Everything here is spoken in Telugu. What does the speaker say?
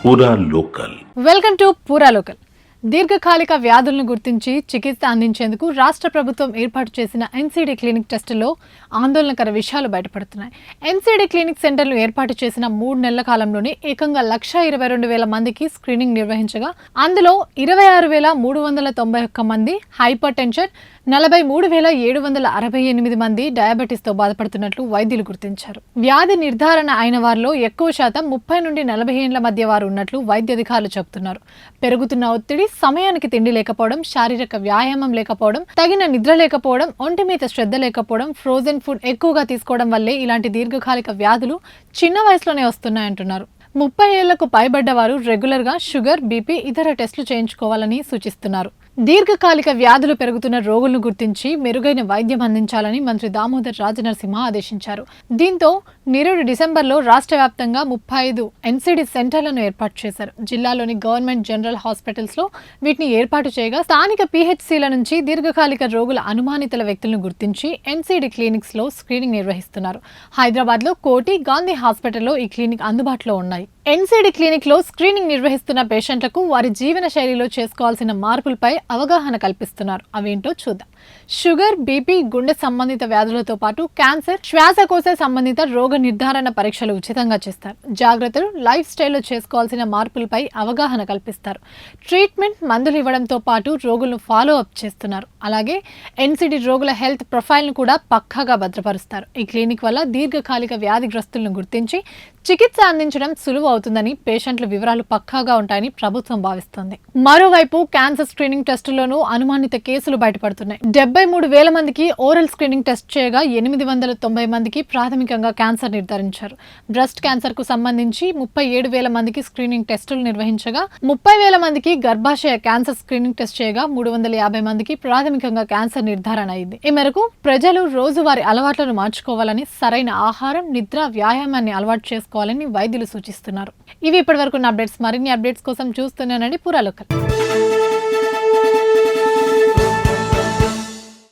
పూరా లోకల్. వెల్కమ్ టు పూరా లోకల్. దీర్ఘకాలిక వ్యాధులను గుర్తించి చికిత్స అందించేందుకు రాష్ట్ర ప్రభుత్వం ఏర్పాటు చేసిన ఎన్సీడీ క్లినిక్ టెస్టుల్లో ఆందోళనకర విషయాలు బయటపడుతున్నాయి. ఎన్సీడీ క్లినిక్ సెంటర్లు ఏర్పాటు చేసిన 3 నెలల కాలంలోనే ఏకంగా 1,22,000 మందికి స్క్రీనింగ్ నిర్వహించగా అందులో 26,391 మంది హైపర్ టెన్షన్, 43,768 మంది డయాబెటీస్తో బాధపడుతున్నట్లు వైద్యులు గుర్తించారు. వ్యాధి నిర్ధారణ అయిన వారిలో ఎక్కువ శాతం 30 నుండి 40 ఏళ్ల మధ్య వారు ఉన్నట్లు వైద్య అధికారులు చెబుతున్నారు. పెరుగుతున్న ఒత్తిడి, సమయానికి తిండి లేకపోవడం, శారీరక వ్యాయామం లేకపోవడం, తగిన నిద్ర లేకపోవడం, ఒంటి మీద శ్రద్ధ లేకపోవడం, ఫ్రోజన్ ఫుడ్ ఎక్కువగా తీసుకోవడం వల్లే ఇలాంటి దీర్ఘకాలిక వ్యాధులు చిన్న వయసులోనే వస్తున్నాయంటున్నారు. 30 ఏళ్లకు పైబడ్డ వారు రెగ్యులర్గా షుగర్, బీపీ, ఇతర టెస్టులు చేయించుకోవాలని సూచిస్తున్నారు. దీర్ఘకాలిక వ్యాధులు పెరుగుతున్న రోగులను గుర్తించి మెరుగైన వైద్యం అందించాలని మంత్రి దామోదర్ రాజనరసింహ ఆదేశించారు. దీంతో నిరుడు డిసెంబర్లో రాష్ట్ర వ్యాప్తంగా 35 ఎన్సీడీ సెంటర్లను ఏర్పాటు చేశారు. జిల్లాలోని గవర్నమెంట్ జనరల్ హాస్పిటల్స్ లో వీటిని ఏర్పాటు చేయగా స్థానిక పీహెచ్సీల నుంచి దీర్ఘకాలిక రోగుల అనుమానితుల వ్యక్తులను గుర్తించి ఎన్సీడీ క్లినిక్స్ లో స్క్రీనింగ్ నిర్వహిస్తున్నారు. హైదరాబాద్ లో కోటి, గాంధీ హాస్పిటల్లో ఈ క్లినిక్ అందుబాటులో ఉన్నాయి. ఎన్సీడీ క్లినిక్ లో స్క్రీనింగ్ నిర్వహిస్తున్న పేషెంట్లకు వారి జీవన శైలిలో చేసుకోవాల్సిన మార్పులపై అవగాహన కల్పిస్తున్నారు. అవేంటో చూద్దాం. షుగర్, బీపీ, గుండె సంబంధిత వ్యాధులతో పాటు క్యాన్సర్, శ్వాసకోశ సంబంధిత రోగ నిర్ధారణ పరీక్షలు ఉచితంగా చేస్తారు. జాగ్రత్తలు, లైఫ్ స్టైల్లో చేసుకోవాల్సిన మార్పులపై అవగాహన కల్పిస్తారు. ట్రీట్మెంట్, మందులు ఇవ్వడంతో పాటు రోగులను ఫాలో అప్ చేస్తున్నారు. అలాగే ఎన్సీడీ రోగుల హెల్త్ ప్రొఫైల్ను కూడా పక్కాగా భద్రపరుస్తారు. ఈ క్లినిక్ వల్ల దీర్ఘకాలిక వ్యాధిగ్రస్తులను గుర్తించి చికిత్స అందించడం సులువు అవుతుందని, పేషెంట్ల వివరాలు పక్కాగా ఉంటాయని ప్రభుత్వం భావిస్తోంది. మరోవైపు క్యాన్సర్ స్క్రీనింగ్ టెస్టులోనూ అనుమానిత కేసులు బయటపడుతున్నాయి. 73,000 మందికి ఓరల్ స్క్రీనింగ్ టెస్ట్ చేయగా 890 మందికి ప్రాథమికంగా క్యాన్సర్ నిర్ధారించారు. బ్రెస్ట్ క్యాన్సర్ కు సంబంధించి 37,000 మందికి స్క్రీనింగ్ టెస్టులు నిర్వహించగా 30,000 మందికి గర్భాశయ క్యాన్సర్ స్క్రీనింగ్ టెస్ట్ చేయగా 350 మందికి ప్రాథమికంగా క్యాన్సర్ నిర్ధారణ అయింది. ఈ మేరకు ప్రజలు రోజువారీ అలవాట్లను మార్చుకోవాలని, సరైన ఆహారం, నిద్ర, వ్యాయామాన్ని అలవాటు చేసుకోవాలని వైద్యులు సూచిస్తున్నారు. ఇవి ఇప్పటివరకు ఉన్న అప్డేట్స్. మరిన్ని అప్డేట్స్ కోసం చూస్తూనే ఉండండి పూరా లోకల్.